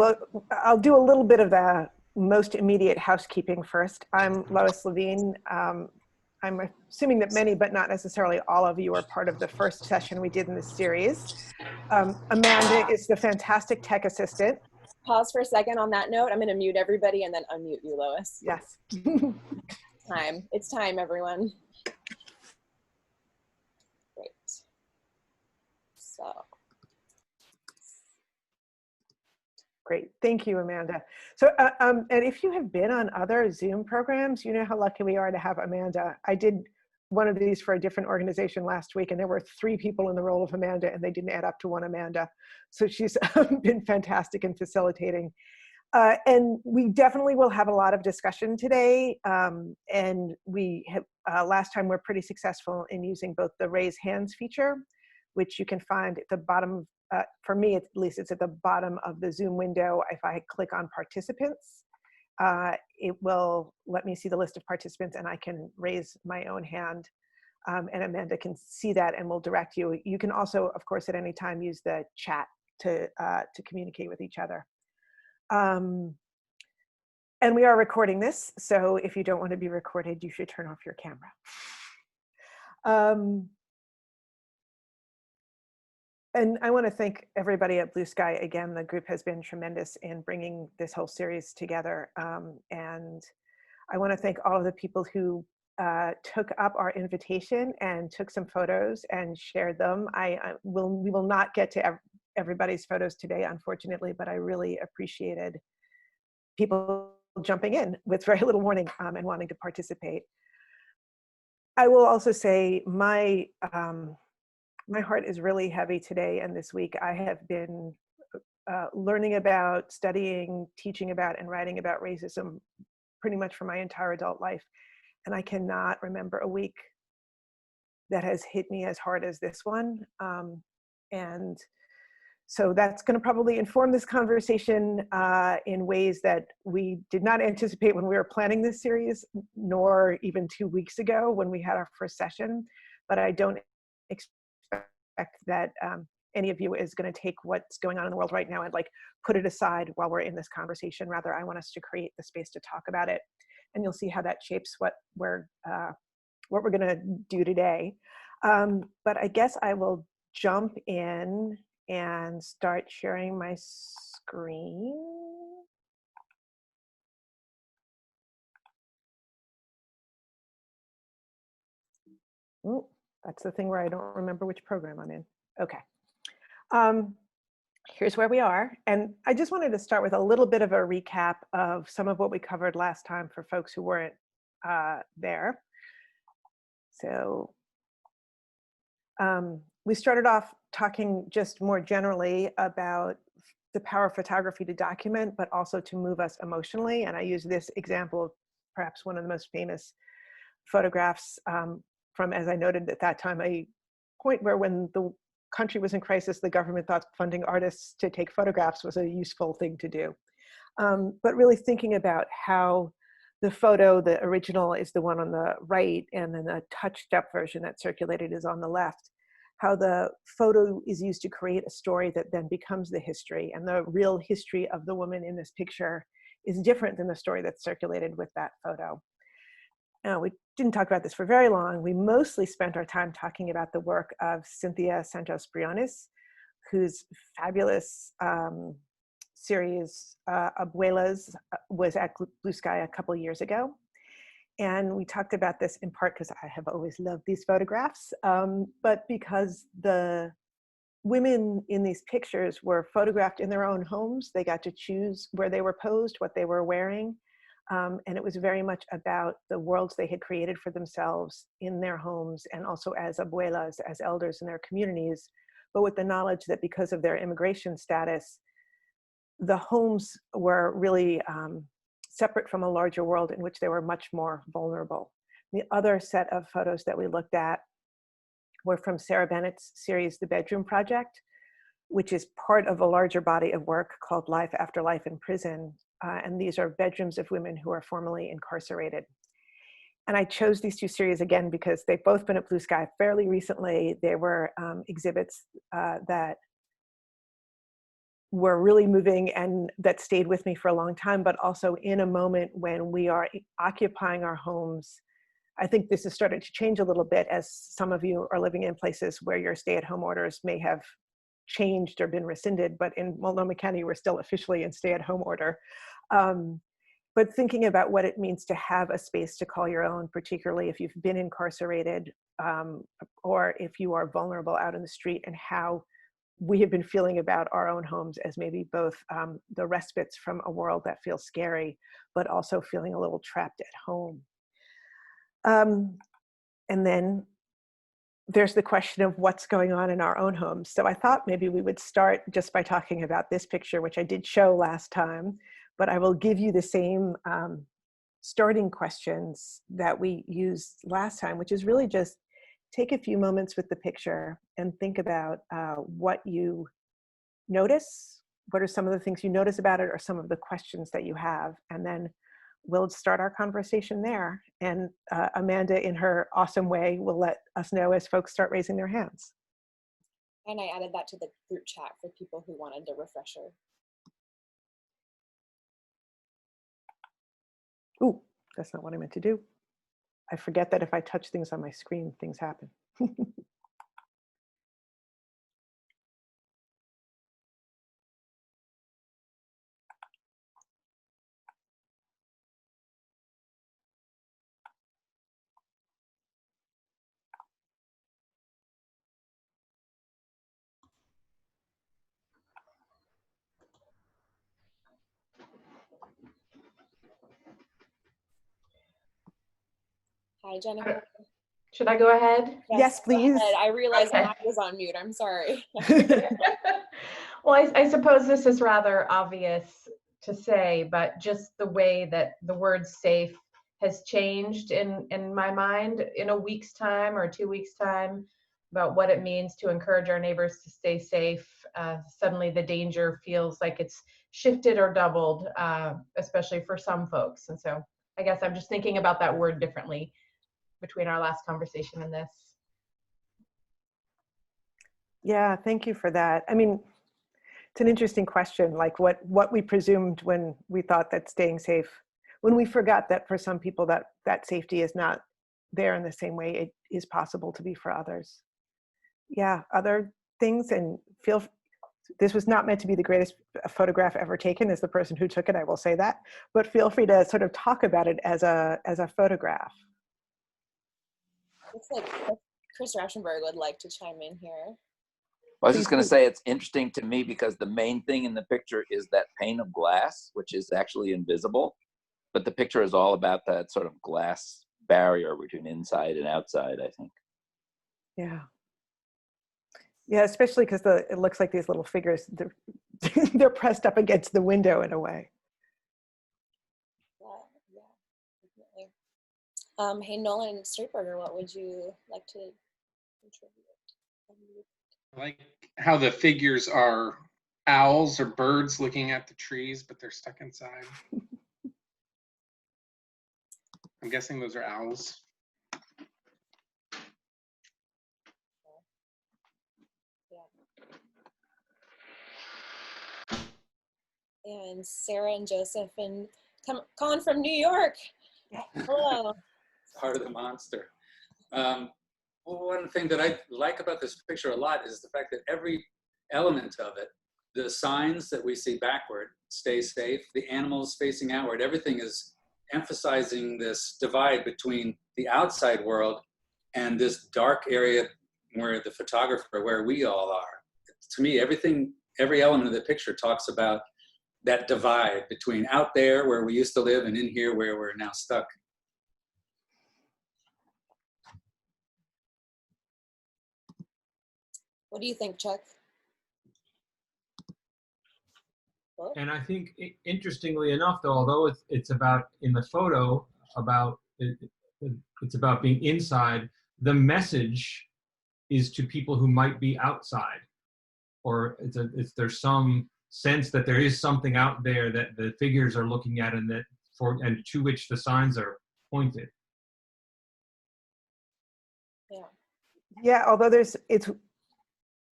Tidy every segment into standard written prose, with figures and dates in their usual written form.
well, I'll do a little bit of the most immediate housekeeping first. I'm Lois Leveen. I'm assuming that many, but not necessarily all of you, are part of the first session we did in this series. Amanda is the fantastic tech assistant. Pause for a second on that note. I'm going to mute everybody and then unmute you, Lois. Yes. It's time, everyone. Great. So. Great, thank you, Amanda. So, and if you have been on other Zoom programs, you know how lucky we are to have Amanda. I did one of these for a different organization last week, and there were 3 people in the role of Amanda, and they didn't add up to one Amanda. So she's been fantastic in facilitating. And we definitely will have a lot of discussion today. And we have, last time we're pretty successful in using both the raise hands feature, which you can find at the bottom. For me, at least, it's at the bottom of the Zoom window. If I click on participants, it will let me see the list of participants, and I can raise my own hand, and Amanda can see that and will direct you. You can also, of course, at any time use the chat to communicate with each other. And we are recording this, so if you don't want to be recorded, you should turn off your camera. And I want to thank everybody at Blue Sky again. The group has been tremendous in bringing this whole series together. And I want to thank all of the people who took up our invitation and took some photos and shared them. We will not get to everybody's photos today, unfortunately, but I really appreciated people jumping in with very little warning and wanting to participate. I will also say my heart is really heavy today and this week. I have been learning about, studying, teaching about, and writing about racism pretty much for my entire adult life. And I cannot remember a week that has hit me as hard as this one. And so that's going to probably inform this conversation in ways that we did not anticipate when we were planning this series, nor even 2 weeks ago when we had our first session. But I don't expect that any of you is going to take what's going on in the world right now and like put it aside while we're in this conversation. Rather, I want us to create the space to talk about it, and you'll see how that shapes what we're going to do today. But I guess I will jump in and start sharing my screen. Oh, that's the thing where I don't remember which program I'm in. Okay. Here's where we are. And I just wanted to start with a little bit of a recap of some of what we covered last time for folks who weren't there. So we started off talking just more generally about the power of photography to document, but also to move us emotionally. And I use this example of perhaps one of the most famous photographs from, as I noted at that time, a point where when the country was in crisis, the government thought funding artists to take photographs was a useful thing to do. But really thinking about how the photo, the original, is the one on the right, and then the touched up version that circulated is on the left. How the photo is used to create a story that then becomes the history, and the real history of the woman in this picture is different than the story that's circulated with that photo. Now, we didn't talk about this for very long. We mostly spent our time talking about the work of Cynthia Santos-Briones, whose fabulous series, Abuelas, was at Blue Sky a couple years ago. And we talked about this in part because I have always loved these photographs, but because the women in these pictures were photographed in their own homes. They got to choose where they were posed, what they were wearing. And it was very much about the worlds they had created for themselves in their homes, and also as abuelas, as elders in their communities, but with the knowledge that because of their immigration status, the homes were really separate from a larger world in which they were much more vulnerable. The other set of photos that we looked at were from Sarah Bennett's series, The Bedroom Project, which is part of a larger body of work called Life After Life in Prison. And these are bedrooms of women who are formerly incarcerated. And I chose these two series again because they've both been at Blue Sky fairly recently. They were exhibits that were really moving and that stayed with me for a long time, but also in a moment when we are occupying our homes. I think this has started to change a little bit as some of you are living in places where your stay-at-home orders may have changed or been rescinded, but in Multnomah County, we're still officially in stay-at-home order. But thinking about what it means to have a space to call your own, particularly if you've been incarcerated or if you are vulnerable out in the street, and how we have been feeling about our own homes as maybe both the respites from a world that feels scary, but also feeling a little trapped at home. And then there's the question of what's going on in our own homes. So I thought maybe we would start just by talking about this picture, which I did show last time, but I will give you the same starting questions that we used last time, which is really just take a few moments with the picture and think about what you notice, what are some of the things you notice about it, or some of the questions that you have, and then we'll start our conversation there. And Amanda, in her awesome way, will let us know as folks start raising their hands. And I added that to the group chat for people who wanted the refresher. Ooh, that's not what I meant to do. I forget that if I touch things on my screen, things happen. Hi, Jennifer. Should I go ahead? Yes, please. I realized Okay. I was on mute. I'm sorry. Well, I suppose this is rather obvious to say, but just the way that the word safe has changed in my mind in a week's time or 2 weeks' time, about what it means to encourage our neighbors to stay safe. Suddenly the danger feels like it's shifted or doubled, especially for some folks. And so I guess I'm just thinking about that word differently between our last conversation and this. Yeah, thank you for that. I mean, it's an interesting question, like what we presumed when we thought that staying safe, when we forgot that for some people that safety is not there in the same way it is possible to be for others. Yeah, other things, and this was not meant to be the greatest photograph ever taken. As the person who took it, I will say that, but feel free to sort of talk about it as a photograph. Looks like Chris Rauschenberg would like to chime in here. I was just going to say it's interesting to me because the main thing in the picture is that pane of glass, which is actually invisible, but the picture is all about that sort of glass barrier between inside and outside, I think. Yeah. Yeah, especially because it looks like these little figures, they're pressed up against the window in a way. Yeah, definitely. Hey, Nolan Streetberger, what would you like to contribute? I like how the figures are owls or birds looking at the trees, but they're stuck inside. I'm guessing those are owls. And Sarah and Joseph and Colin from New York. Hello. Heart of the monster. Well, one thing that I like about this picture a lot is the fact that every element of it, the signs that we see backward, stay safe, the animals facing outward, everything is emphasizing this divide between the outside world and this dark area where the photographer, where we all are. To me, every element of the picture talks about that divide between out there where we used to live and in here where we're now stuck. What do you think, Chuck? And I think, interestingly enough, though, although it's about in the photo about it's about being inside, the message is to people who might be outside, or there's some sense that there is something out there that the figures are looking at, and to which the signs are pointed. Yeah. Yeah, although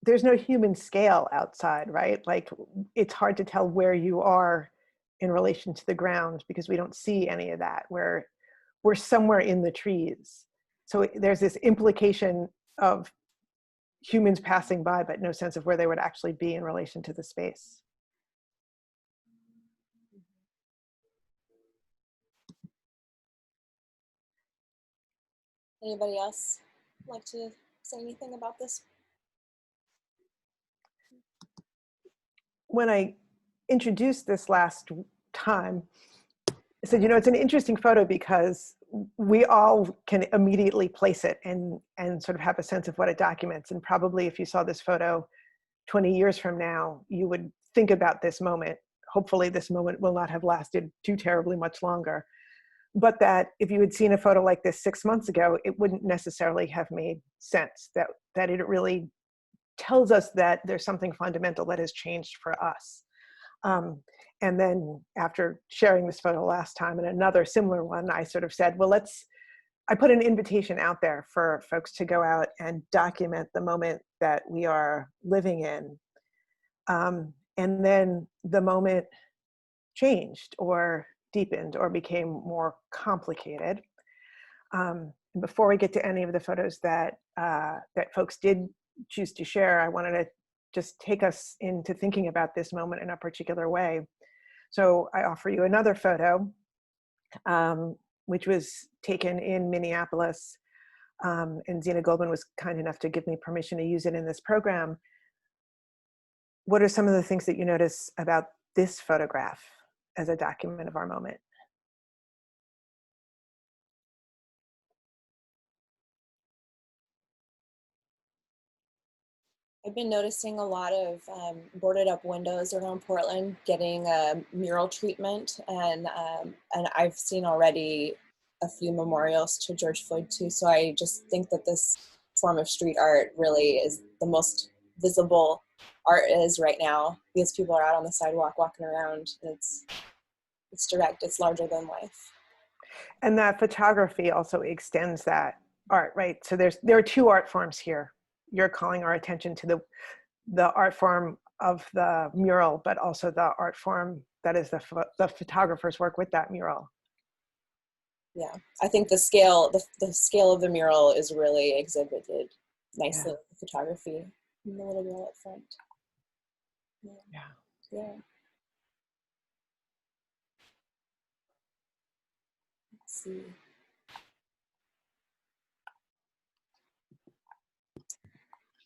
there's no human scale outside, right? Like it's hard to tell where you are in relation to the ground because we don't see any of that. We're somewhere in the trees. So there's this implication of humans passing by, but no sense of where they would actually be in relation to the space. Anybody else like to say anything about this? When I introduced this last time, I said, you know, it's an interesting photo because we all can immediately place it and sort of have a sense of what it documents. And probably if you saw this photo 20 years from now, you would think about this moment. Hopefully this moment will not have lasted too terribly much longer. But that if you had seen a photo like this 6 months ago, it wouldn't necessarily have made sense, that it really tells us that there's something fundamental that has changed for us. And then after sharing this photo last time and another similar one, I sort of said, well, I put an invitation out there for folks to go out and document the moment that we are living in. And then the moment changed or deepened or became more complicated. Before we get to any of the photos that folks did choose to share, I wanted to just take us into thinking about this moment in a particular way. So I offer you another photo, which was taken in Minneapolis, and Zena Goldman was kind enough to give me permission to use it in this program. What are some of the things that you notice about this photograph as a document of our moment? I've been noticing a lot of boarded up windows around Portland getting mural treatment, and I've seen already a few memorials to George Floyd too. So I just think that this form of street art really is the most visible art is right now because people are out on the sidewalk walking around. It's direct, it's larger than life. And that photography also extends that art, right? So there are two art forms here. You're calling our attention to the art form of the mural, but also the art form that is the photographer's work with that mural. Yeah, I think the scale of the mural is really exhibited nicely with the photography and the little girl up front. Yeah. Let's see.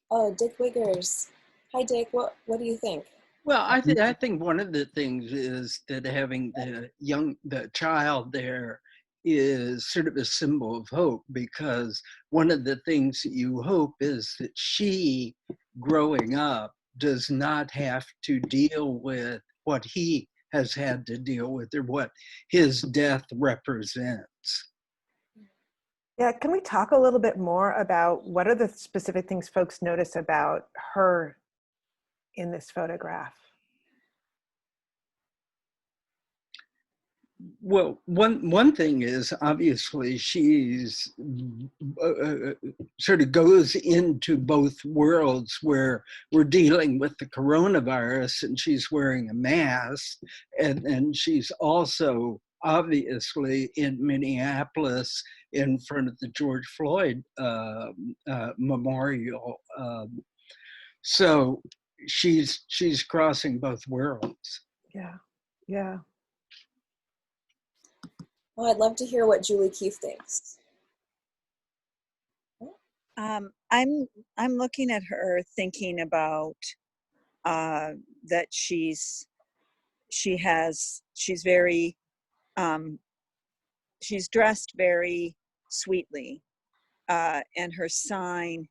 Oh, Dick Wiggers. Hi, Dick. What do you think? Well, I think one of the things is that having the child there is sort of a symbol of hope, because one of the things that you hope is that she, growing up, does not have to deal with what he has had to deal with or what his death represents. Yeah, can we talk a little bit more about what are the specific things folks notice about her in this photograph? Well, one thing is obviously she's sort of goes into both worlds where we're dealing with the coronavirus and she's wearing a mask, and she's also obviously in Minneapolis in front of the George Floyd memorial. So she's crossing both worlds. Yeah. Well, I'd love to hear what Julie Keefe thinks. I'm looking at her thinking about that she's very she's dressed very sweetly, and her sign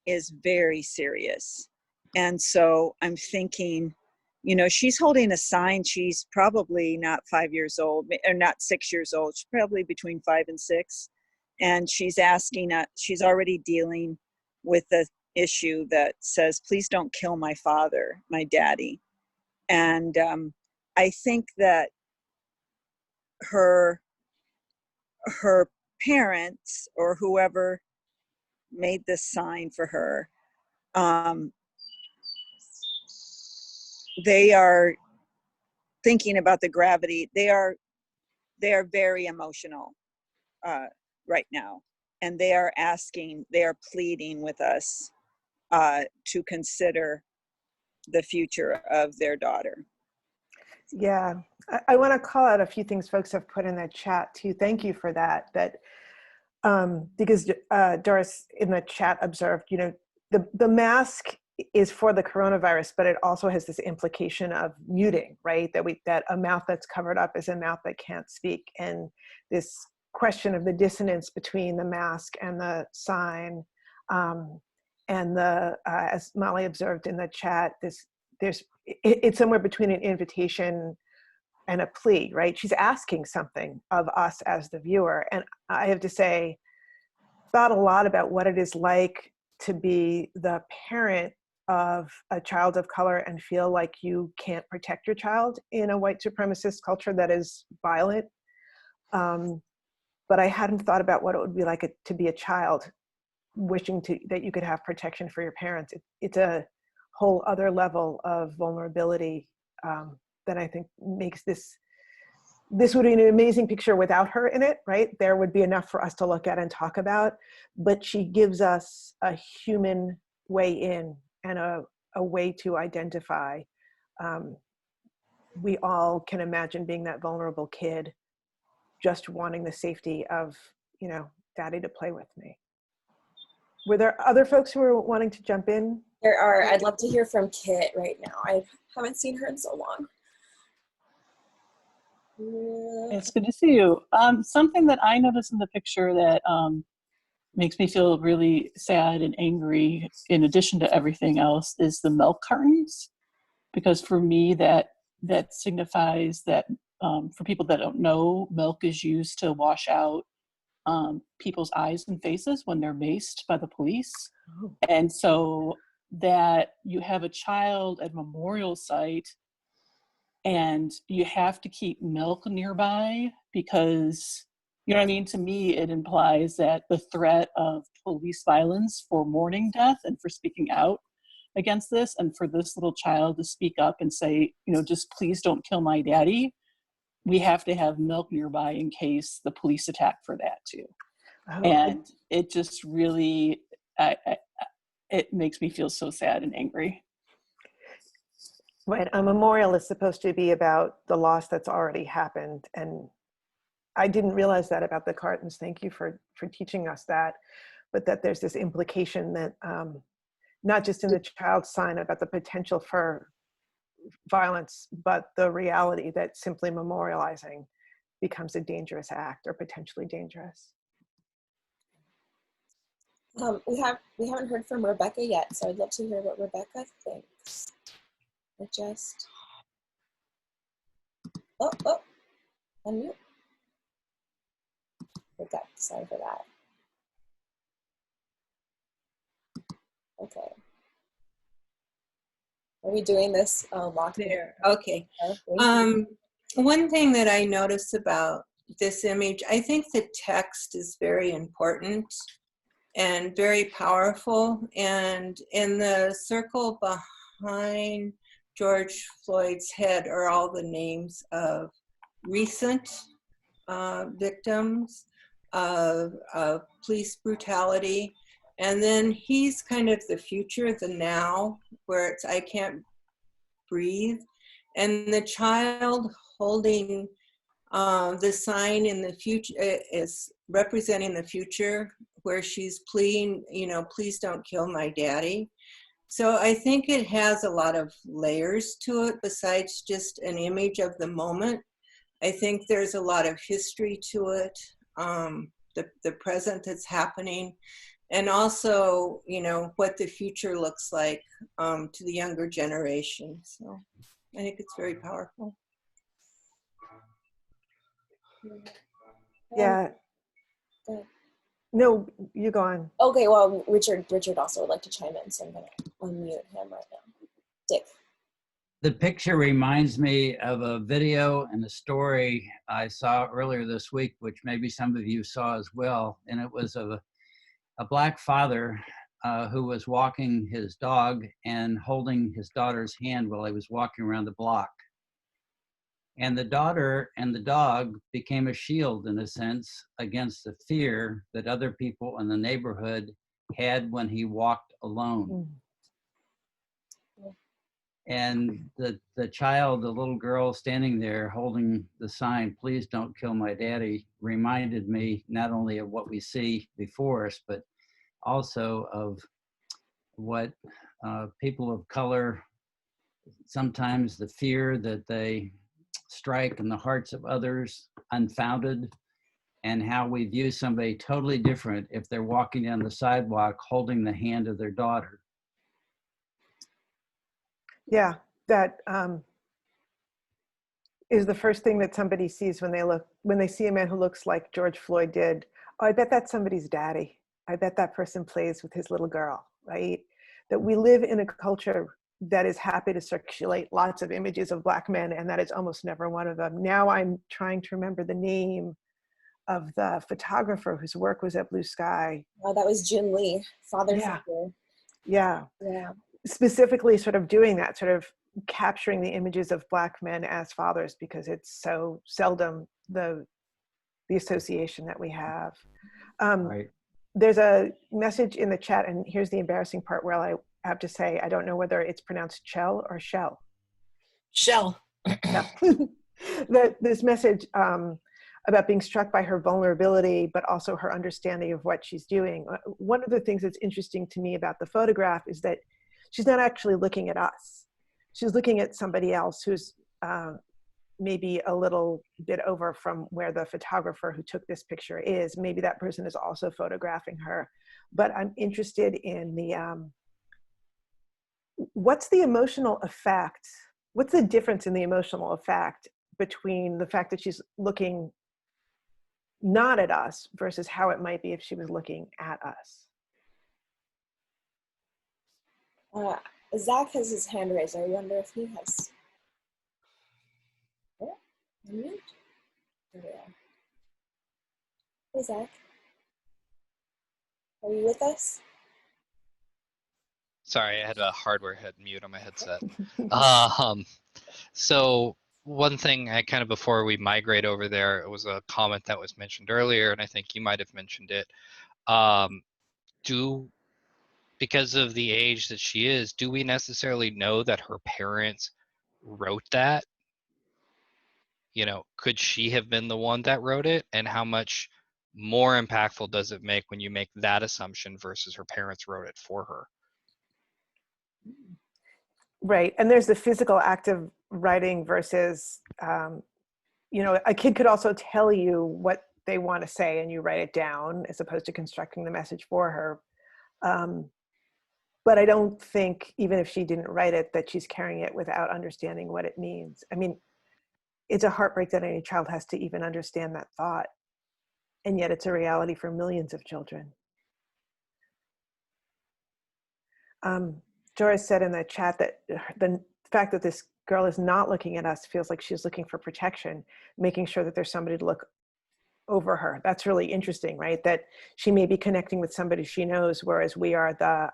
is very serious. And so I'm thinking, you know, she's holding a sign. She's probably not 5 years old, or not 6 years old. She's probably between 5 and 6. And she's asking, she's already dealing with the issue that says, please don't kill my father, my daddy. And I think that her parents or whoever made this sign for her they are thinking about the gravity. They are very emotional right now, and they are pleading with us to consider the future of their daughter. Yeah, I want to call out a few things folks have put in the chat too. Thank you for that. Because Doris in the chat observed, the mask is for the coronavirus, but it also has this implication of muting, right? That a mouth that's covered up is a mouth that can't speak, and this question of the dissonance between the mask and the sign, and as Molly observed in the chat, it's somewhere between an invitation and a plea, right? She's asking something of us as the viewer. And I have to say, thought a lot about what it is like to be the parent of a child of color and feel like you can't protect your child in a white supremacist culture that is violent. But I hadn't thought about what it would be like to be a child wishing that you could have protection for your parents. It's a whole other level of vulnerability that I think makes this would be an amazing picture without her in it, right? There would be enough for us to look at and talk about, but she gives us a human way in and a way to identify. We all can imagine being that vulnerable kid, just wanting the safety of, daddy to play with me. Were there other folks who were wanting to jump in? There are. I'd love to hear from Kit right now. I haven't seen her in so long. It's good to see you. Something that I noticed in the picture that makes me feel really sad and angry, in addition to everything else, is the milk cartons. Because for me, that signifies that for people that don't know, milk is used to wash out people's eyes and faces when they're maced by the police. Oh. And so that you have a child at a memorial site and you have to keep milk nearby because, to me, it implies that the threat of police violence for mourning death and for speaking out against this, and for this little child to speak up and say, just please don't kill my daddy, we have to have milk nearby in case the police attack for that too. Oh. And it just really, it makes me feel so sad and angry. Right, a memorial is supposed to be about the loss that's already happened. And I didn't realize that about the cartons. Thank you for teaching us that. But that there's this implication that not just in the child's sign about the potential for violence, but the reality that simply memorializing becomes a dangerous act or potentially dangerous. We haven't heard from Rebecca yet, so I'd love to hear what Rebecca thinks. Unmute. Okay, sorry for that. Okay. Are we doing this locked there? Okay. One thing that I notice about this image, I think the text is very important and very powerful. And in the circle behind George Floyd's head are all the names of recent victims of police brutality. And then he's kind of the future, the now, where it's I can't breathe. And the child holding the sign in the future is representing the future, where she's pleading, please don't kill my daddy. So I think it has a lot of layers to it besides just an image of the moment. I think there's a lot of history to it, the present that's happening, and also, what the future looks like to the younger generation. So I think it's very powerful. Yeah. No, you go on. Okay, well, Richard also would like to chime in, so I'm going to unmute him right now. Dick. The picture reminds me of a video and a story I saw earlier this week, which maybe some of you saw as well. And it was of a Black father who was walking his dog and holding his daughter's hand while he was walking around the block. And the daughter and the dog became a shield, in a sense, against the fear that other people in the neighborhood had when he walked alone. And the child, the little girl standing there holding the sign, "Please don't kill my daddy," reminded me not only of what we see before us, but also of what people of color, sometimes the fear that they strike in the hearts of others unfounded, and how we view somebody totally different if they're walking down the sidewalk holding the hand of their daughter. Yeah, that is the first thing that somebody sees when they see a man who looks like George Floyd did. Oh, I bet that's somebody's daddy. I bet that person plays with his little girl, right? That we live in a culture that is happy to circulate lots of images of Black men, and that is almost never one of them. Now I'm trying to remember the name of the photographer whose work was at Blue Sky. Oh, that was Jim Lee, father figure. Yeah. Yeah. Specifically sort of doing that, sort of capturing the images of Black men as fathers, because it's so seldom the association that we have. Right. There's a message in the chat, and here's the embarrassing part where I have to say, I don't know whether it's pronounced Chell or Shell. Shell. This message about being struck by her vulnerability, but also her understanding of what she's doing. One of the things that's interesting to me about the photograph is that she's not actually looking at us. She's looking at somebody else who's maybe a little bit over from where the photographer who took this picture is. Maybe that person is also photographing her. But I'm interested in the, what's the emotional effect? What's the difference in the emotional effect between the fact that she's looking not at us versus how it might be if she was looking at us? Zach has his hand raised. I wonder if he has. Oh, unmute. There we are. Hey, Zach. Are you with us? Sorry, I had a hardware mute on my headset. So one thing I kind of, before we migrate over there, it was a comment that was mentioned earlier, and I think you might have mentioned it. Because of the age that she is, do we necessarily know that her parents wrote that? You know, could she have been the one that wrote it? And how much more impactful does it make when you make that assumption versus her parents wrote it for her? Right, and there's the physical act of writing versus, you know, a kid could also tell you what they want to say and you write it down as opposed to constructing the message for her. But I don't think, even if she didn't write it, that she's carrying it without understanding what it means. I mean, it's a heartbreak that any child has to even understand that thought. And yet it's a reality for millions of children. Joris said in the chat that the fact that this girl is not looking at us feels like she's looking for protection, making sure that there's somebody to look over her. That's really interesting, right? That she may be connecting with somebody she knows, whereas we are the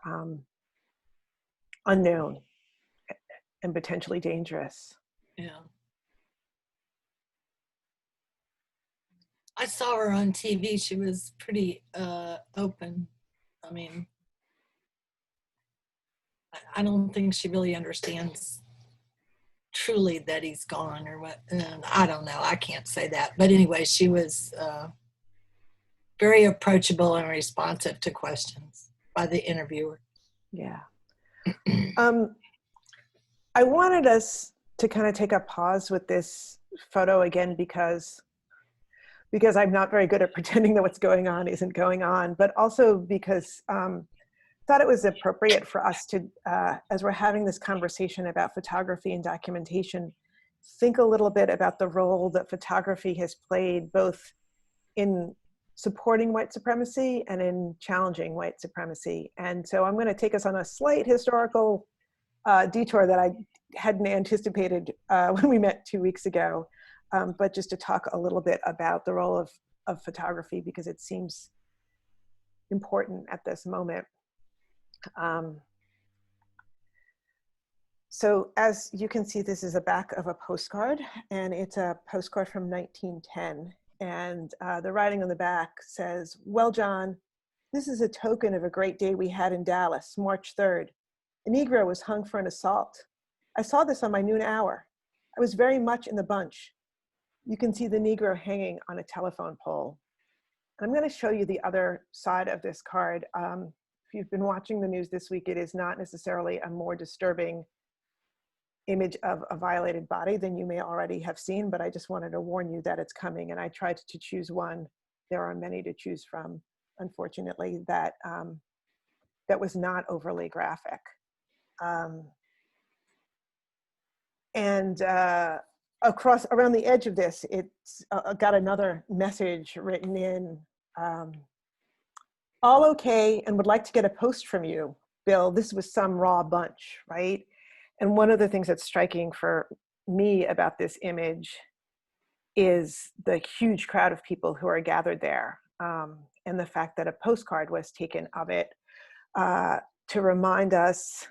unknown and potentially dangerous. Yeah. I saw her on TV. She was pretty open. I mean, I don't think she really understands truly that he's gone or what. I don't know. I can't say that. But anyway, she was very approachable and responsive to questions by the interviewer. Yeah. I wanted us to kind of take a pause with this photo again because I'm not very good at pretending that what's going on isn't going on, but also because I thought it was appropriate for us to, as we're having this conversation about photography and documentation, think a little bit about the role that photography has played both in supporting white supremacy and in challenging white supremacy. And so I'm going to take us on a slight historical detour that I hadn't anticipated when we met 2 weeks ago, but just to talk a little bit about the role of photography because it seems important at this moment. So as you can see, this is a back of a postcard, and it's a postcard from 1910. And the writing on the back says, "Well, John, this is a token of a great day we had in Dallas, March 3rd. A Negro was hung for an assault. I saw this on my noon hour. I was very much in the bunch." You can see the Negro hanging on a telephone pole. And I'm going to show you the other side of this card. If you've been watching the news this week, it is not necessarily a more disturbing image of a violated body than you may already have seen, but I just wanted to warn you that it's coming, and I tried to choose one. There are many to choose from, unfortunately, that that was not overly graphic. Around the edge of this, it's got another message written in. "All okay, and would like to get a post from you, Bill. This was some raw bunch," right? And one of the things that's striking for me about this image is the huge crowd of people who are gathered there, and the fact that a postcard was taken of it to remind us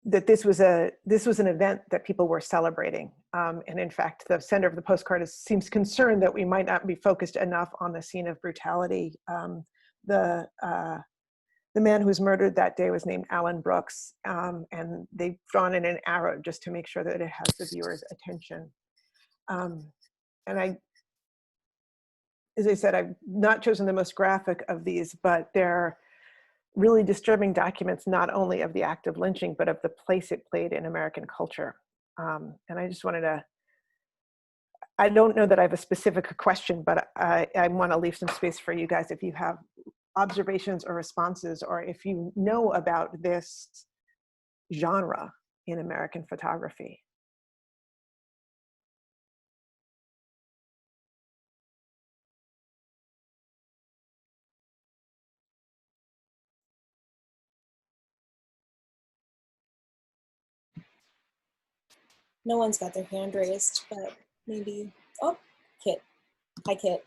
that this was an event that people were celebrating. And in fact, the sender of the postcard seems concerned that we might not be focused enough on the scene of brutality. The man who was murdered that day was named Alan Brooks, and they've drawn in an arrow just to make sure that it has the viewer's attention. And as I said, I've not chosen the most graphic of these, but they're really disturbing documents, not only of the act of lynching, but of the place it played in American culture. And I just wanted to, I don't know that I have a specific question, but I want to leave some space for you guys if you have observations or responses, or if you know about this genre in American photography. No one's got their hand raised, but maybe, oh, Kit. Hi, Kit.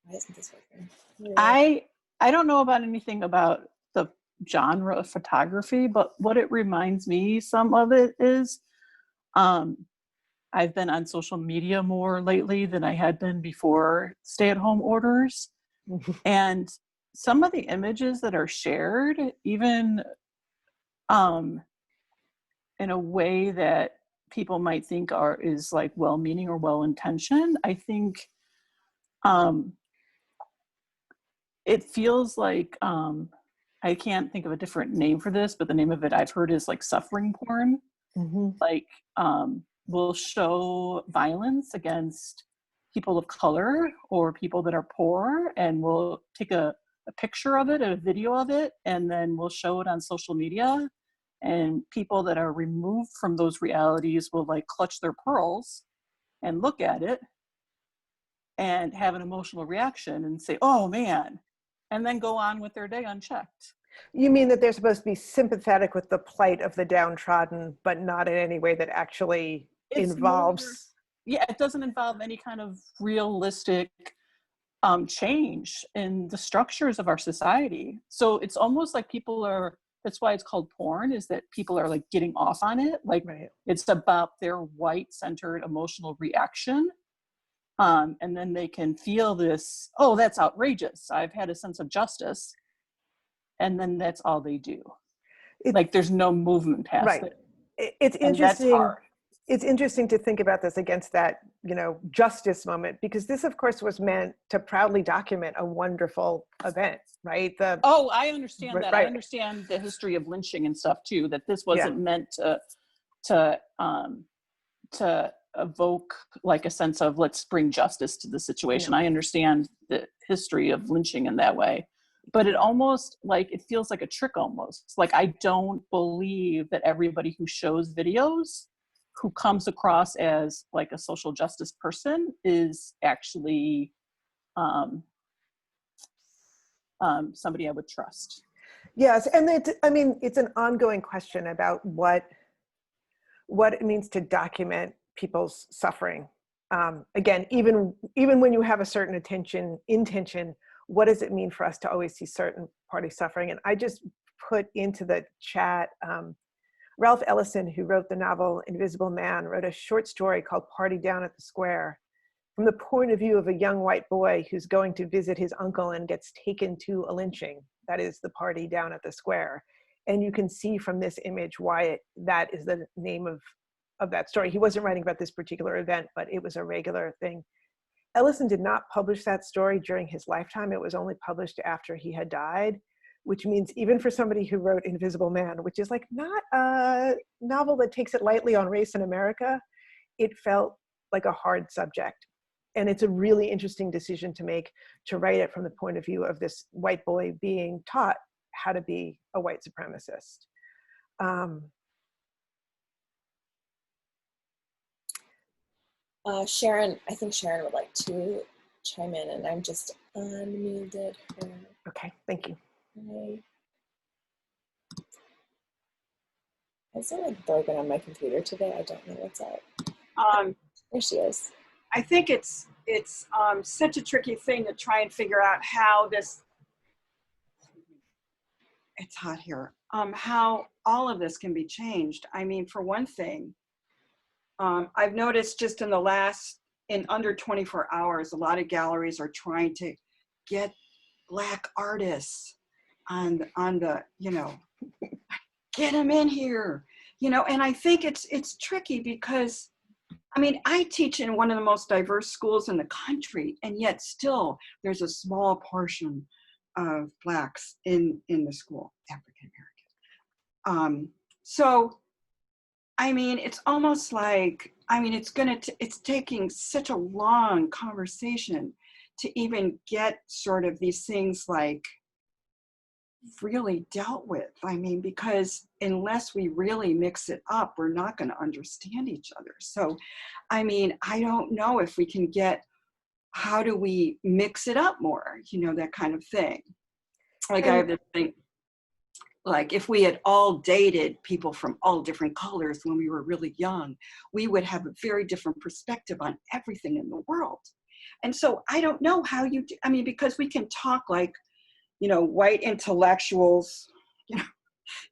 Why isn't this working? I don't know about anything about the genre of photography, but what it reminds me, some of it is, I've been on social media more lately than I had been before stay-at-home orders. And some of the images that are shared, even in a way that people might think is like well-meaning or well-intentioned, I think it feels like, I can't think of a different name for this, but the name of it I've heard is like suffering porn. Mm-hmm. Like, will show violence against people of color or people that are poor, and we'll take a picture of it, a video of it, and then we'll show it on social media. And people that are removed from those realities will like clutch their pearls and look at it and have an emotional reaction and say, "Oh man," and then go on with their day unchecked. You mean that they're supposed to be sympathetic with the plight of the downtrodden, but not in any way that actually involves? It doesn't involve any kind of realistic change in the structures of our society. So it's almost like people are, that's why it's called porn, is that people are like getting off on it. Like, right. It's about their white-centered emotional reaction. And then they can feel this, oh, that's outrageous. I've had a sense of justice. And then that's all they do. Like there's no movement past it. It's interesting. It's interesting to think about this against that, justice moment, because this, of course, was meant to proudly document a wonderful event, right? I understand that. Right. I understand the history of lynching and stuff too. That this wasn't meant to evoke like a sense of let's bring justice to the situation. I understand the history of lynching in that way. But it almost like, it feels like a trick almost. Like, I don't believe that everybody who shows videos who comes across as like a social justice person is actually somebody I would trust. Yes, and it's an ongoing question about what it means to document people's suffering. Again, even when you have a certain intention, what does it mean for us to always see certain parties suffering? And I just put into the chat, Ralph Ellison, who wrote the novel Invisible Man, wrote a short story called Party Down at the Square, from the point of view of a young white boy who's going to visit his uncle and gets taken to a lynching. That is the party down at the square. And you can see from this image why that is the name of that story. He wasn't writing about this particular event, but it was a regular thing. Ellison did not publish that story during his lifetime. It was only published after he had died, which means even for somebody who wrote Invisible Man, which is like not a novel that takes it lightly on race in America, it felt like a hard subject. And it's a really interesting decision to make, to write it from the point of view of this white boy being taught how to be a white supremacist. Sharon, I think Sharon would like to chime in, and I'm just unmuted her. Okay, thank you. Is it like broken on my computer today? I don't know what's up. There she is. I think it's such a tricky thing to try and figure out how this, it's hot here, how all of this can be changed. I mean, for one thing, I've noticed just in under 24 hours, a lot of galleries are trying to get Black artists on the, you know, get them in here, you know, and I think it's tricky because, I mean, I teach in one of the most diverse schools in the country, and yet still there's a small portion of Blacks in the school, African American. So, I mean, it's almost like, I mean, it's taking such a long conversation to even get sort of these things like really dealt with. I mean, because unless we really mix it up, we're not going to understand each other. So, I mean, I don't know if we can get, how do we mix it up more, you know, that kind of thing. Like I have this thing, like if we had all dated people from all different colors when we were really young, we would have a very different perspective on everything in the world. And so I don't know how you do, I mean, because we can talk like, you know, white intellectuals, you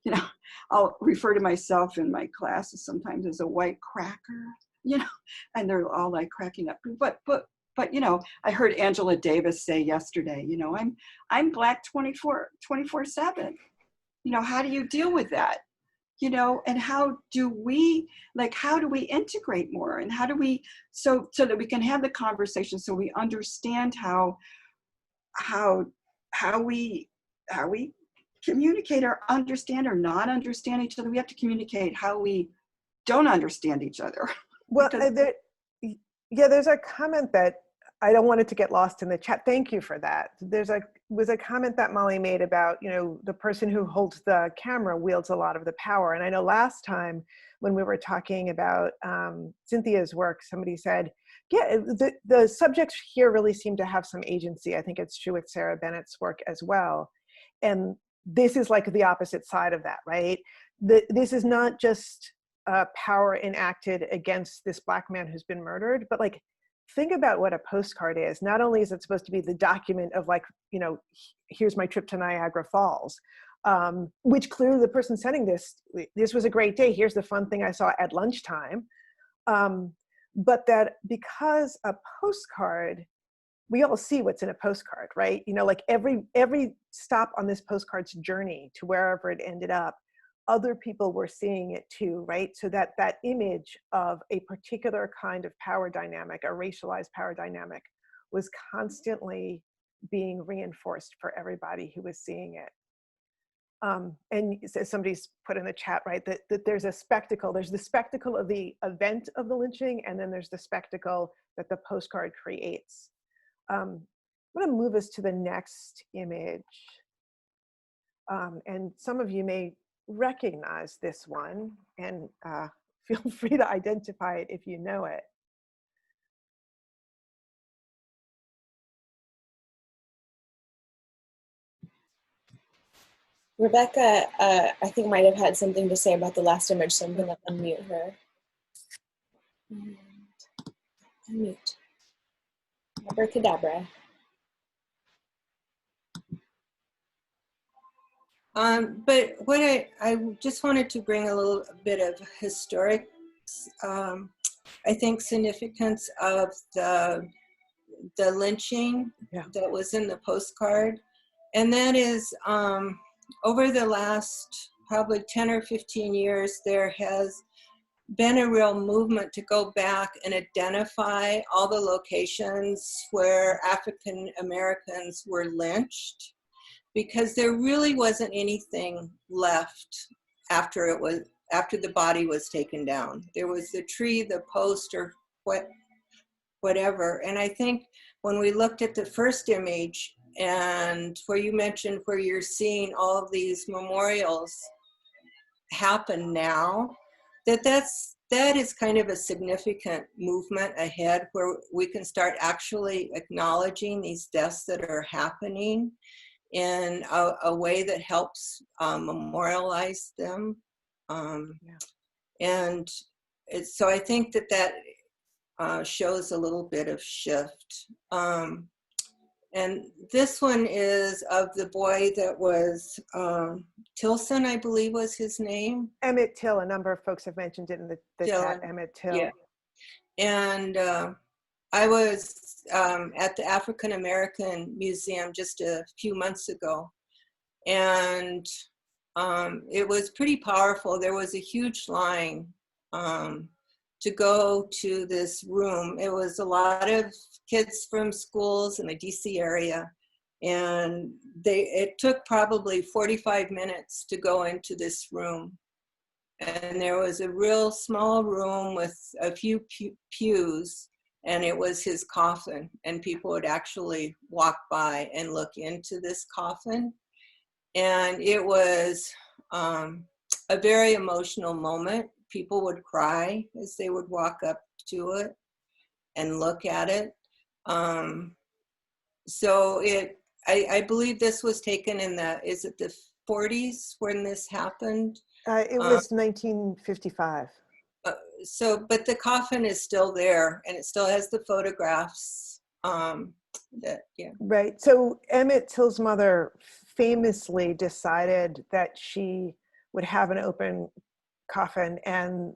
know, I'll refer to myself in my classes sometimes as a white cracker, you know, and they're all like cracking up. But you know, I heard Angela Davis say yesterday, you know, I'm Black 24/7. You know, how do you deal with that? You know, and how do we integrate more, and how do we, so that we can have the conversation, so we understand how we communicate or understand or not understand each other. We have to communicate how we don't understand each other. Well, there's a comment that I don't want it to get lost in the chat. Thank you for that. Was a comment that Molly made about, you know, the person who holds the camera wields a lot of the power. And I know last time when we were talking about Cynthia's work, somebody said, yeah, the subjects here really seem to have some agency. I think it's true with Sarah Bennett's work as well. And this is like the opposite side of that, right? This is not just power enacted against this Black man who's been murdered, but like, think about what a postcard is. Not only is it supposed to be the document of like, you know, here's my trip to Niagara Falls, which clearly the person sending this was a great day. Here's the fun thing I saw at lunchtime. But that because a postcard, we all see what's in a postcard, right? You know, like every stop on this postcard's journey to wherever it ended up, other people were seeing it too, right? So that image of a particular kind of power dynamic, a racialized power dynamic, was constantly being reinforced for everybody who was seeing it. And somebody's put in the chat, right, that there's a spectacle. There's the spectacle of the event of the lynching, and then there's the spectacle that the postcard creates. I'm gonna move us to the next image. And some of you may recognize this one, and feel free to identify it if you know it. Rebecca, I think might have had something to say about the last image, so I'm gonna unmute her. And unmute. Abracadabra. But what I just wanted to bring a little bit of historic, I think, significance of the lynching that was in the postcard. And that is, over the last probably 10 or 15 years, there has been a real movement to go back and identify all the locations where African Americans were lynched, because there really wasn't anything left after the body was taken down. There was the tree, the post, or whatever. And I think when we looked at the first image, and where you mentioned where you're seeing all of these memorials happen now, that is kind of a significant movement ahead, where we can start actually acknowledging these deaths that are happening in a way that helps memorialize them. And so I think that shows a little bit of shift. And this one is of the boy that was Tilson, I believe was his name. Emmett Till. A number of folks have mentioned it in the chat. Emmett Till. Yeah. And I was at the African American Museum just a few months ago, and it was pretty powerful. There was a huge line to go to this room. It was a lot of kids from schools in the DC area, and it took probably 45 minutes to go into this room. And there was a real small room with a few pews, and it was his coffin, and people would actually walk by and look into this coffin. And it was a very emotional moment. People would cry as they would walk up to it and look at it. So I believe this was taken in is it the 40s when this happened? It was 1955. But the coffin is still there, and it still has the photographs. Right. So Emmett Till's mother famously decided that she would have an open coffin, and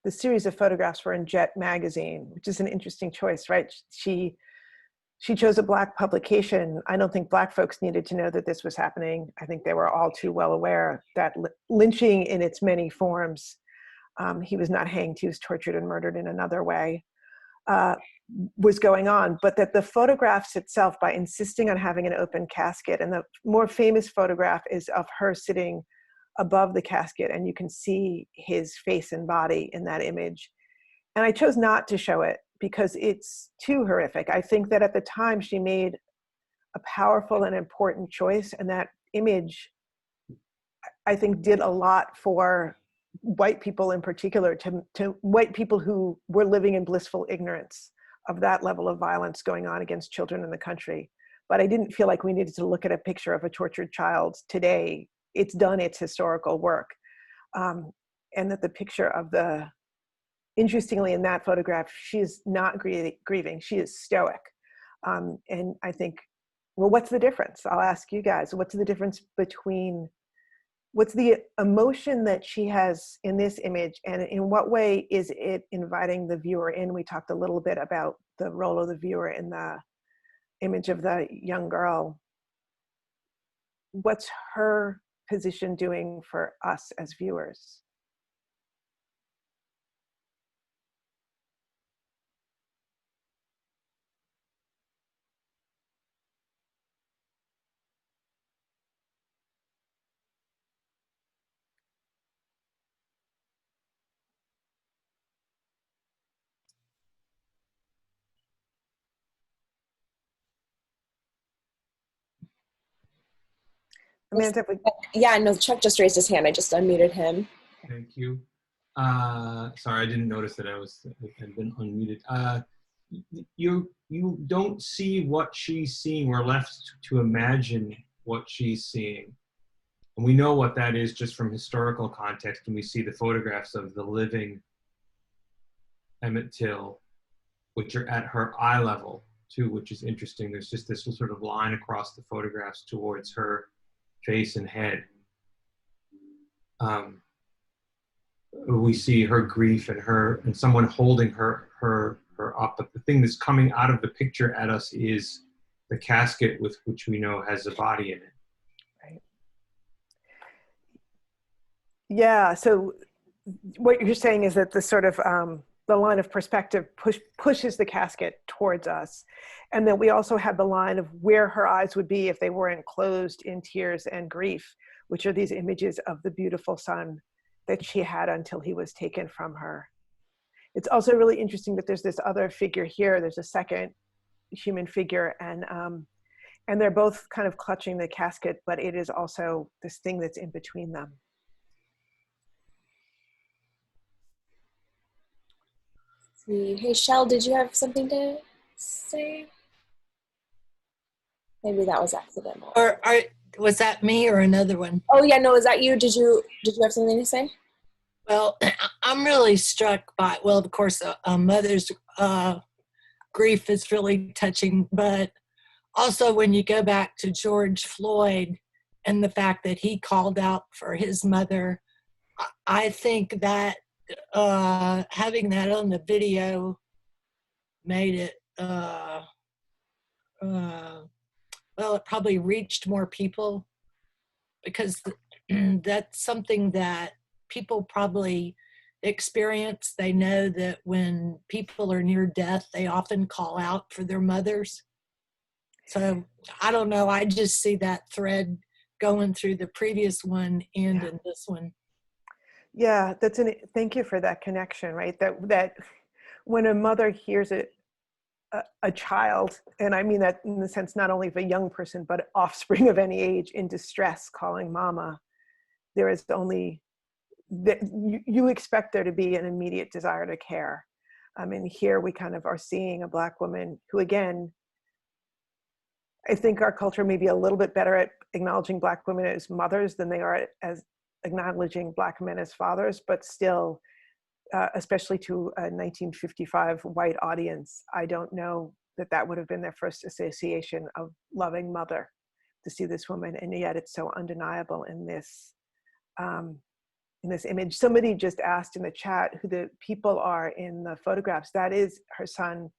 the series of photographs were in Jet magazine, which is an interesting choice, right? She chose a Black publication. I don't think Black folks needed to know that this was happening. I think they were all too well aware that lynching in its many forms, he was not hanged, he was tortured and murdered in another way, was going on. But that the photographs itself, by insisting on having an open casket, and the more famous photograph is of her sitting above the casket, and you can see his face and body in that image. And I chose not to show it because it's too horrific. I think that at the time she made a powerful and important choice, and that image, I think, did a lot for white people in particular, to white people who were living in blissful ignorance of that level of violence going on against children in the country. But I didn't feel like we needed to look at a picture of a tortured child today. It's done its historical work. And that the picture of interestingly, in that photograph, she is not grieving, she is stoic. And I think, well, what's the difference? I'll ask you guys, what's the difference between, what's the emotion that she has in this image, and in what way is it inviting the viewer in? We talked a little bit about the role of the viewer in the image of the young girl. What's her position doing for us as viewers? Amanda, yeah, no, Chuck just raised his hand. I just unmuted him. Thank you. Sorry, I didn't notice that had been unmuted. You don't see what she's seeing. We're left to imagine what she's seeing. And we know what that is just from historical context, when we see the photographs of the living Emmett Till, which are at her eye level too, which is interesting. There's just this sort of line across the photographs towards her face and head. we see her grief and someone holding her up. But the thing that's coming out of the picture at us is the casket with which we know has a body in it. Right. Yeah. So what you're saying is that the sort of the line of perspective pushes the casket towards us. And then we also have the line of where her eyes would be if they weren't closed in tears and grief, which are these images of the beautiful son that she had until he was taken from her. It's also really interesting that there's this other figure here. There's a second human figure, and they're both kind of clutching the casket, but it is also this thing that's in between them. Hey, Shell, did you have something to say? Maybe that was accidental. Or was that me or another one? Oh yeah, no, is that you? Did you have something to say? Well, I'm really struck by, well, of course, a mother's grief is really touching, but also when you go back to George Floyd and the fact that he called out for his mother, I think that having that on the video made it, well, it probably reached more people, because that's something that people probably experience. They know that when people are near death, they often call out for their mothers. So I don't know, I just see that thread going through the previous one and in this one. Yeah, thank you for that connection, right? That when a mother hears a child, and I mean that in the sense not only of a young person, but offspring of any age in distress calling mama, there is only, that you expect there to be an immediate desire to care. And here we kind of are seeing a Black woman who, again, I think our culture may be a little bit better at acknowledging Black women as mothers than they are as acknowledging Black men as fathers, but still, especially to a 1955 white audience, I don't know that would have been their first association of loving mother, to see this woman, and yet it's so undeniable in this image. Somebody just asked in the chat who the people are in the photographs. That is her son,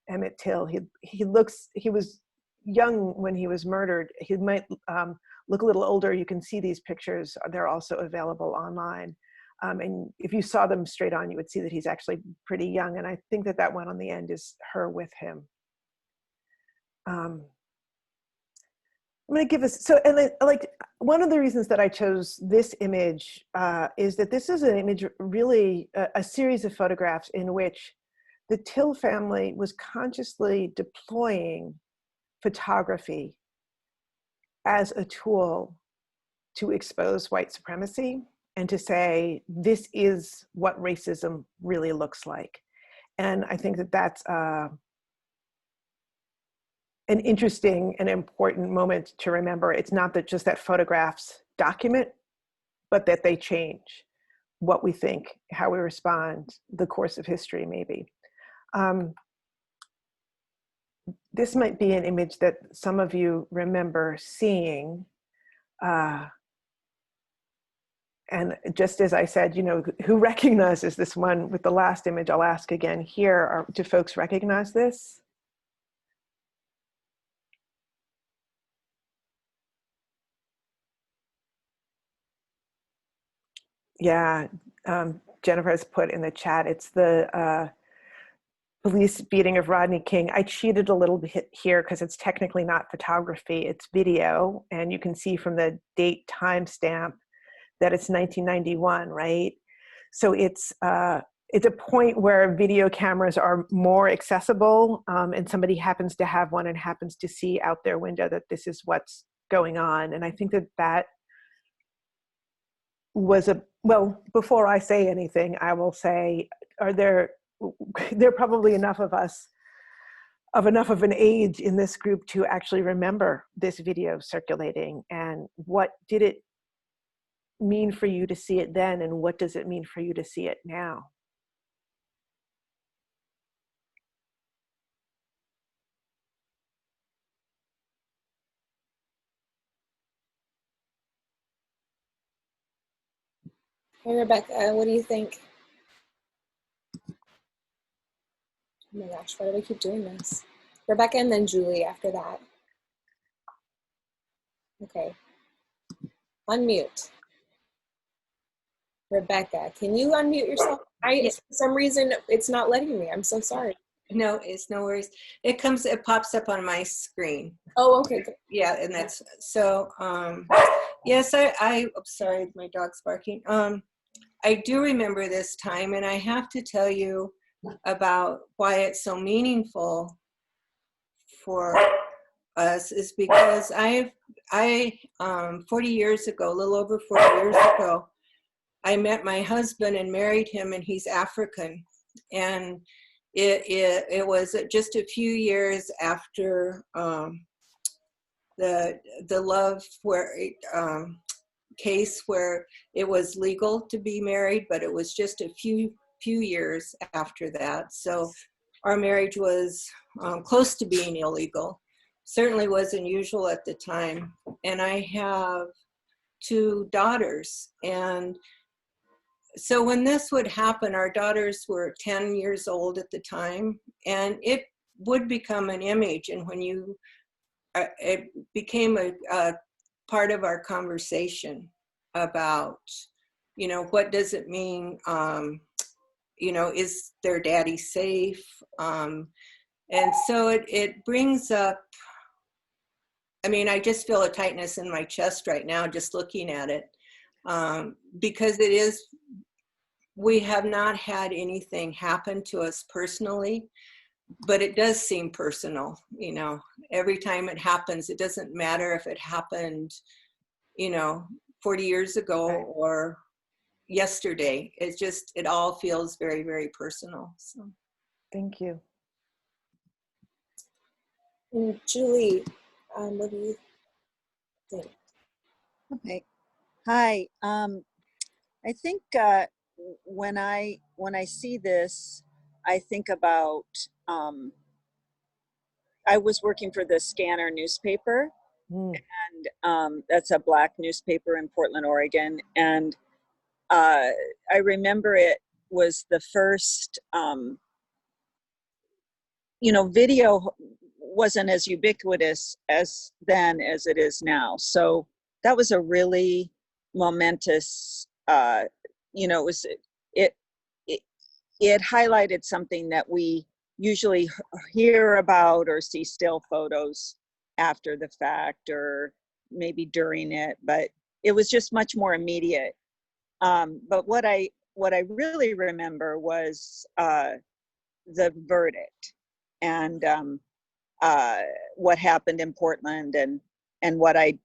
Emmett Till. He was young when he was murdered. He might look a little older. You can see these pictures. They're also available online. And if you saw them straight on, you would see that he's actually pretty young. And I think that one on the end is her with him. I'm going to give us, like one of the reasons that I chose this image is that this is an image, really a series of photographs in which the Till family was consciously deploying photography as a tool to expose white supremacy and to say, this is what racism really looks like. And I think that's an interesting and important moment to remember. It's not that just that photographs document, but that they change what we think, how we respond, the course of history maybe. This might be an image that some of you remember seeing. And just as I said, who recognizes this one with the last image? I'll ask again here, do folks recognize this? Yeah, Jennifer has put in the chat, it's the police beating of Rodney King. I cheated a little bit here because it's technically not photography, it's video. And you can see from the date timestamp that it's 1991, right? So it's a point where video cameras are more accessible, and somebody happens to have one and happens to see out their window that this is what's going on. And I think that was well, before I say anything, I will say, there are probably enough of us of enough of an age in this group to actually remember this video circulating, and what did it mean for you to see it then, and what does it mean for you to see it now? Hey, Rebecca, what do you think? Oh my gosh, why do we keep doing this? Rebecca and then Julie after that. Okay. Unmute. Rebecca, can you unmute yourself? For some reason, it's not letting me. I'm so sorry. No, it's no worries. It pops up on my screen. Oh, okay, good. Yeah, and that's, so, yes, I'm sorry, my dog's barking. I do remember this time, and I have to tell you about why it's so meaningful for us is because 40 years ago, a little over 40 years ago, I met my husband and married him, and he's African. And it was just a few years after the love case where it was legal to be married, but it was just a few years after that. So our marriage was close to being illegal. Certainly was unusual at the time. And I have 2 daughters. And so when this would happen, our daughters were 10 years old at the time, and it would become an image. And when it became a part of our conversation about, what does it mean? Is their daddy safe? And so it brings up, I just feel a tightness in my chest right now, just looking at it. Because we have not had anything happen to us personally, but it does seem personal. Every time it happens, it doesn't matter if it happened, 40 years ago or yesterday. It all feels very, very personal. So, thank you. And Julie, what do you think? Okay. Hi. I think when I see this, I think about I was working for the Scanner newspaper, and that's a Black newspaper in Portland, Oregon. And I remember it was the first, video wasn't as ubiquitous as then as it is now. So that was a really momentous, it highlighted something that we usually hear about or see still photos after the fact or maybe during it, but it was just much more immediate. But what I really remember was the verdict and what happened in Portland and what I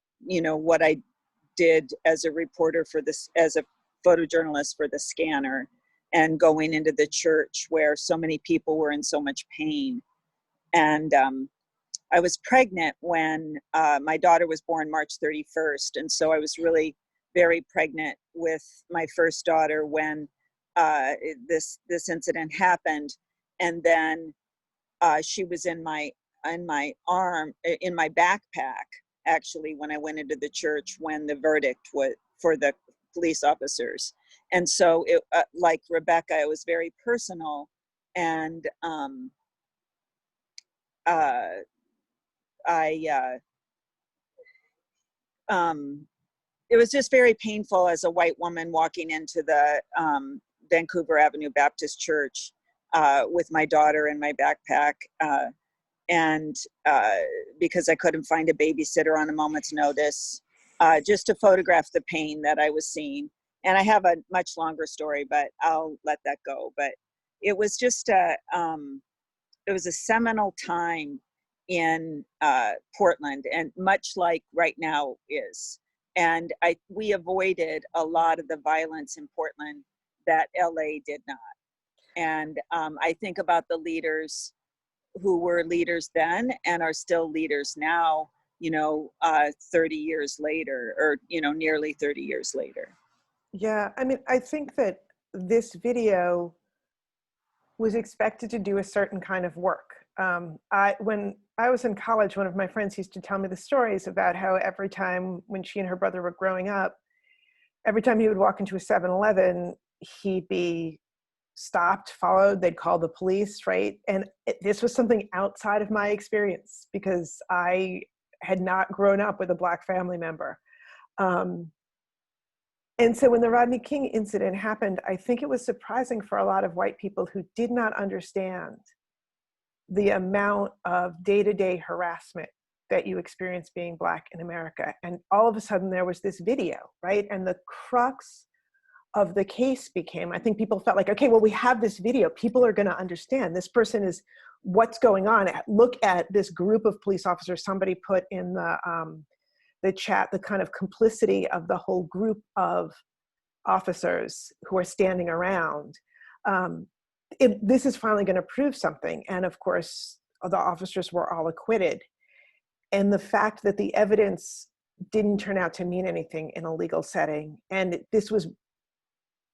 did as a reporter for this, as a photojournalist for the Scanner, and going into the church where so many people were in so much pain. And I was pregnant when my daughter was born March 31st. And so I was really very pregnant with my first daughter when this incident happened. And then she was in my arm, in my backpack, actually, when I went into the church when the verdict was for the police officers. And so it, like Rebecca, it was very personal. And it was just very painful as a white woman walking into the Vancouver Avenue Baptist Church with my daughter in my backpack. And because I couldn't find a babysitter on a moment's notice, just to photograph the pain that I was seeing. And I have a much longer story, but I'll let that go. But it was just it was a seminal time in Portland, and much like right now is. And we avoided a lot of the violence in Portland that LA did not. And I think about the leaders who were leaders then and are still leaders now, 30 years later, or, nearly 30 years later. Yeah, I think that this video was expected to do a certain kind of work. When I was in college, one of my friends used to tell me the stories about how every time when she and her brother were growing up, every time he would walk into a 7-Eleven, he'd be stopped, followed, they'd call the police, right? And this was something outside of my experience because I had not grown up with a Black family member. And so when the Rodney King incident happened, I think it was surprising for a lot of white people who did not understand the amount of day-to-day harassment that you experience being Black in America. And all of a sudden there was this video, right? And the crux of the case became, I think people felt like, okay, well, we have this video. People are going to understand. This person is what's going on. Look at this group of police officers. Somebody put in the chat the kind of complicity of the whole group of officers who are standing around. This is finally going to prove something. And of course, the officers were all acquitted. And the fact that the evidence didn't turn out to mean anything in a legal setting, and this was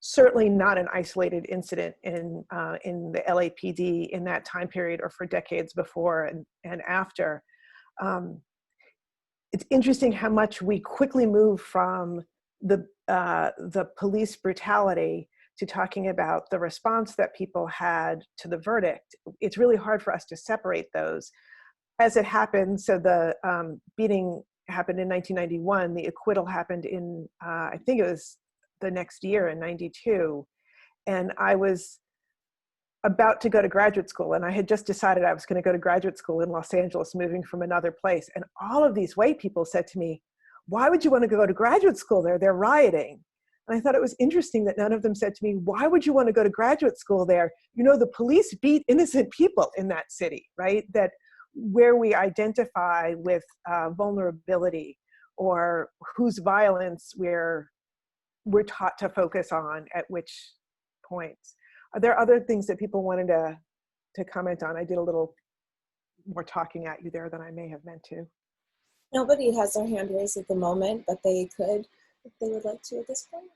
certainly not an isolated incident in the LAPD in that time period or for decades before and after. It's interesting how much we quickly move from the police brutality to talking about the response that people had to the verdict. It's really hard for us to separate those. As it happened, so the beating happened in 1991, the acquittal happened in, I think it was the next year in 92. And I was about to go to graduate school, and I had just decided I was going to go to graduate school in Los Angeles, moving from another place. And all of these white people said to me, why would you want to go to graduate school there? They're rioting. And I thought it was interesting that none of them said to me, why would you want to go to graduate school there? You know, the police beat innocent people in that city, right? That where we identify with vulnerability or whose violence we're taught to focus on at which points. Are there other things that people wanted to comment on? I did a little more talking at you there than I may have meant to. Nobody has their hand raised at the moment, but they could if they would like to at this point.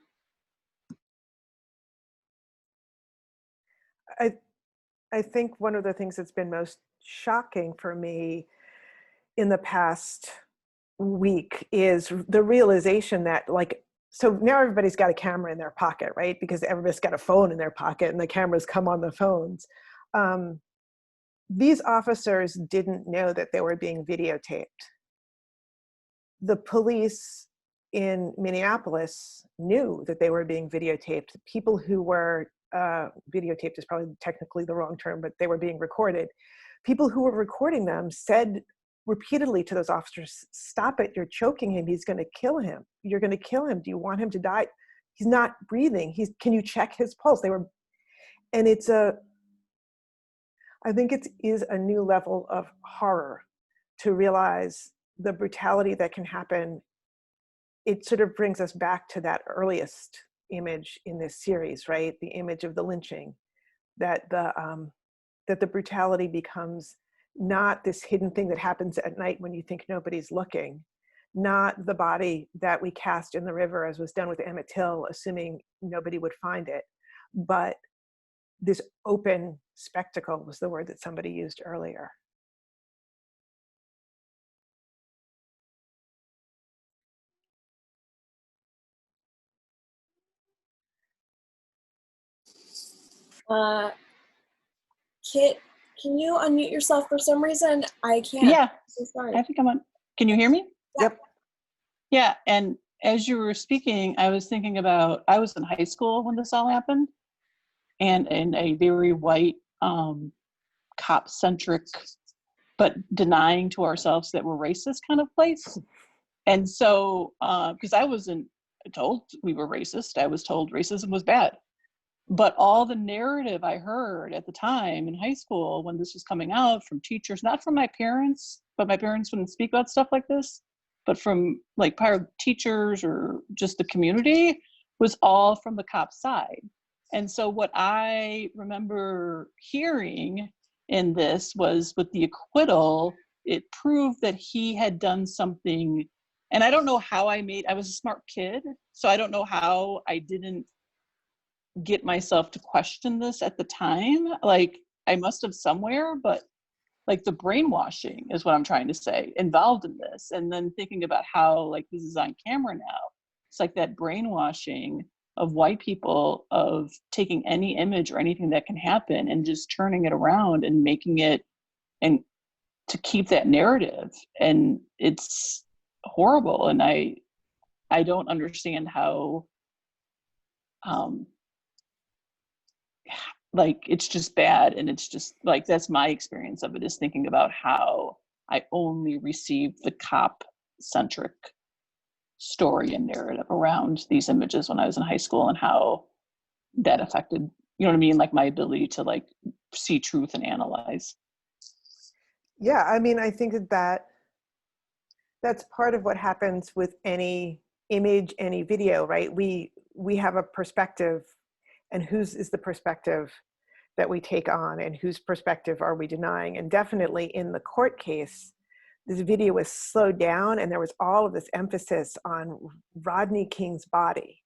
I think one of the things that's been most shocking for me in the past week is the realization that, like, so now everybody's got a camera in their pocket, right? Because everybody's got a phone in their pocket and the cameras come on the phones. These officers didn't know that they were being videotaped. The police in Minneapolis knew that they were being videotaped. People who were, videotaped is probably technically the wrong term, but they were being recorded. People who were recording them said repeatedly to those officers, stop it, you're choking him, he's going to kill him. You're going to kill him. Do you want him to die? He's not breathing. Can you check his pulse? And I think it is a new level of horror to realize the brutality that can happen. It sort of brings us back to that earliest image in this series, right? The image of the lynching, that the brutality becomes not this hidden thing that happens at night when you think nobody's looking, not the body that we cast in the river as was done with Emmett Till, assuming nobody would find it, but this open spectacle was the word that somebody used earlier. Kit, can you unmute yourself? For some reason, I can't. Yeah, So sorry. I think I'm on. Can you hear me? Yep. Yeah, and as you were speaking, I was thinking about, I was in high school when this all happened, and in a very white, cop-centric, but denying to ourselves that we're racist kind of place. And so, because I wasn't told we were racist, I was told racism was bad. But all the narrative I heard at the time in high school when this was coming out from teachers, not from my parents, but my parents wouldn't speak about stuff like this, but from like prior teachers or just the community, was all from the cop side. And so what I remember hearing in this was, with the acquittal, it proved that he had done something. And I don't know how I was a smart kid, so I don't know how I didn't get myself to question this at the time. Like, I must have somewhere, but like the brainwashing is what I'm trying to say involved in this. And then thinking about how like this is on camera now. it's like that brainwashing of white people of taking any image or anything that can happen and just turning it around and making it, and to keep that narrative. And it's horrible. And I don't understand how, like, it's just bad. And it's just like, that's my experience of it, is thinking about how I only received the cop centric story and narrative around these images when I was in high school, and how that affected, you know what I mean? Like my ability to like see truth and analyze. Yeah, I mean, I think that's part of what happens with any image, any video, right? We have a perspective, and whose is the perspective that we take on, and whose perspective are we denying? And definitely in the court case, this video was slowed down, and there was all of this emphasis on Rodney King's body.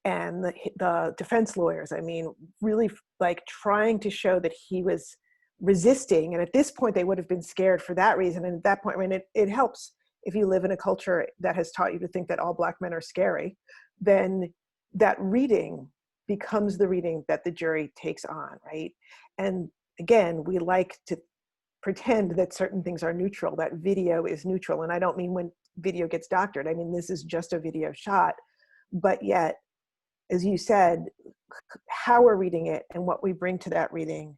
And the defense lawyers, I mean, really like trying to show that he was resisting. And at this point, they would have been scared for that reason. And at that point, when it helps if you live in a culture that has taught you to think that all Black men are scary, then that reading becomes the reading that the jury takes on, right? And again, we like to pretend that certain things are neutral, that video is neutral. And I don't mean when video gets doctored. I mean, this is just a video shot. But yet, as you said, how we're reading it and what we bring to that reading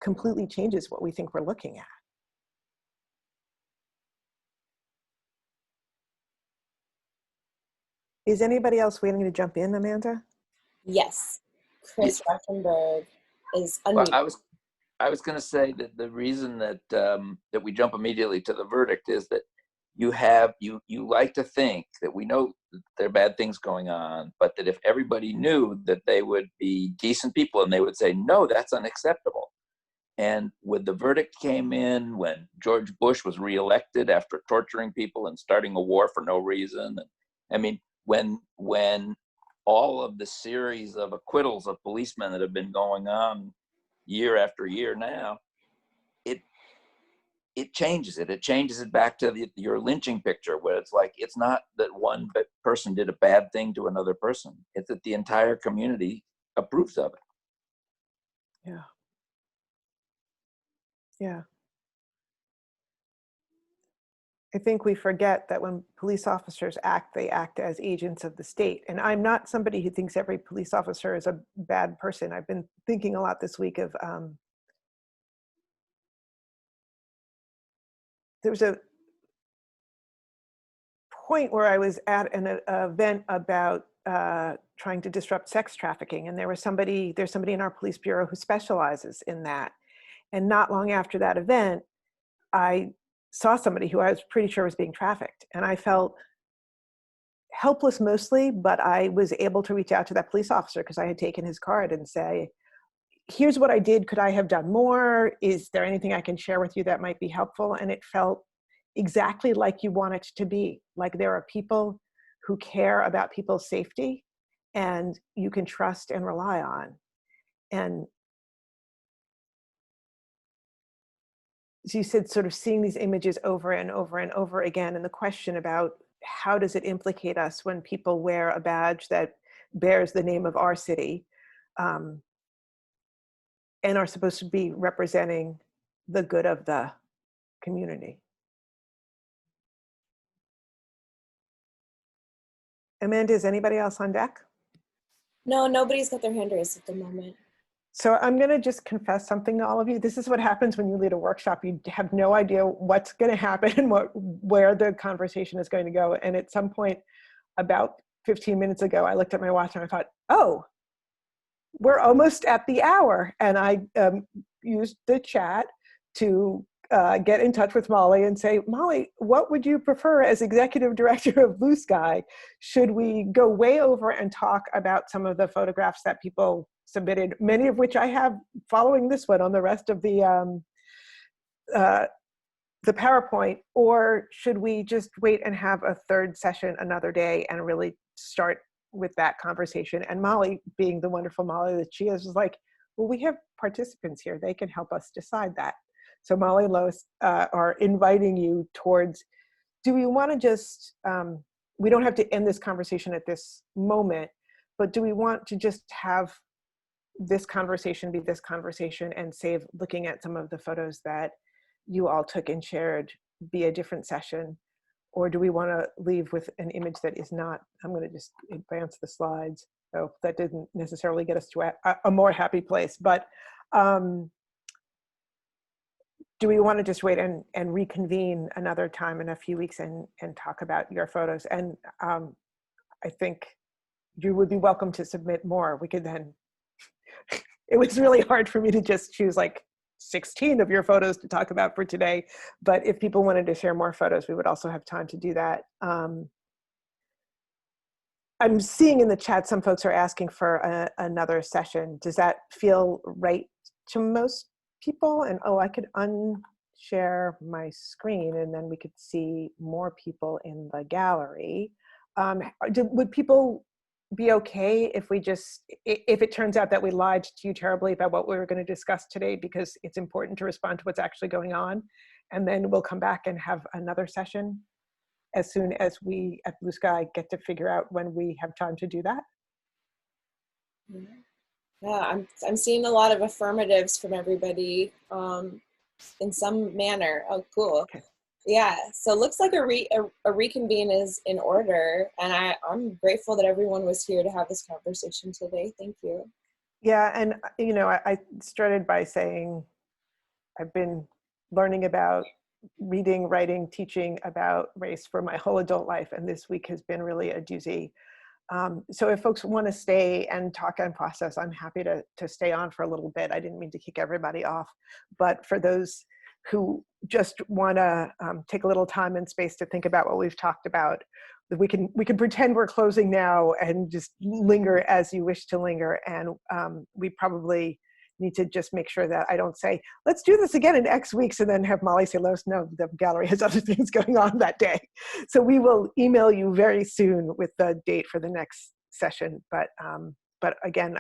completely changes what we think we're looking at. Is anybody else waiting to jump in, Amanda? Yes, Chris Rauschenberg is Well, unmuted. I was going to say that the reason that that we jump immediately to the verdict is that you like to think that we know that there are bad things going on, but that if everybody knew, that they would be decent people and they would say, no, that's unacceptable. And when the verdict came in, when George Bush was reelected after torturing people and starting a war for no reason, and, I mean, when all of the series of acquittals of policemen that have been going on year after year now, it changes it. It changes it back to your lynching picture, where it's like, it's not that one person did a bad thing to another person. It's that the entire community approves of it. Yeah. Yeah. I think we forget that when police officers act, they act as agents of the state. And I'm not somebody who thinks every police officer is a bad person. I've been thinking a lot this week of, there was a point where I was at an event about trying to disrupt sex trafficking. And there's somebody in our police bureau who specializes in that. And not long after that event, I saw somebody who I was pretty sure was being trafficked. And I felt helpless mostly, but I was able to reach out to that police officer because I had taken his card and say, here's what I did. Could I have done more? Is there anything I can share with you that might be helpful? And it felt exactly like you want it to be. Like there are people who care about people's safety and you can trust and rely on. And as you said, sort of seeing these images over and over and over again, and the question about how does it implicate us when people wear a badge that bears the name of our city and are supposed to be representing the good of the community. Amanda, is anybody else on deck? No, nobody's got their hand raised at the moment. So I'm going to just confess something to all of you. This is what happens when you lead a workshop. You have no idea what's going to happen and where the conversation is going to go. And at some point, about 15 minutes ago, I looked at my watch and I thought, oh, we're almost at the hour. And I used the chat to get in touch with Molly and say, Molly, what would you prefer as executive director of Blue Sky? Should we go way over and talk about some of the photographs that people submitted, many of which I have following this one on the rest of the PowerPoint, or should we just wait and have a third session another day and really start with that conversation? And Molly, being the wonderful Molly that she is, was like, well, we have participants here. They can help us decide that. So Molly and Lois are inviting you towards, do we want to just we don't have to end this conversation at this moment, but do we want to just have this conversation be this conversation and save looking at some of the photos that you all took and shared be a different session? Or do we want to leave with an image that is not, I'm going to just advance the slides. So that didn't necessarily get us to a more happy place, but do we want to just wait and reconvene another time in a few weeks and talk about your photos? And I think you would be welcome to submit more. We could then, it was really hard for me to just choose like 16 of your photos to talk about for today. But if people wanted to share more photos, we would also have time to do that. I'm seeing in the chat, some folks are asking for another session. Does that feel right to most people? And oh, I could unshare my screen and then we could see more people in the gallery. Would people be okay if we just, if it turns out that we lied to you terribly about what we were going to discuss today, because it's important to respond to what's actually going on, and then we'll come back and have another session as soon as we at Blue Sky get to figure out when we have time to do that? Yeah, I'm seeing a lot of affirmatives from everybody in some manner. Oh, cool. Okay. Yeah, so it looks like a reconvene is in order, and I'm grateful that everyone was here to have this conversation today. Thank you. Yeah, and you know, I started by saying I've been learning about reading, writing, teaching about race for my whole adult life, and this week has been really a doozy. So if folks want to stay and talk and process, I'm happy to stay on for a little bit. I didn't mean to kick everybody off, but for those who just want to take a little time and space to think about what we've talked about, we can pretend we're closing now and just linger as you wish to linger. And we probably need to just make sure that I don't say, let's do this again in X weeks, and then have Molly say, Lois, no, the gallery has other things going on that day. So we will email you very soon with the date for the next session. But again,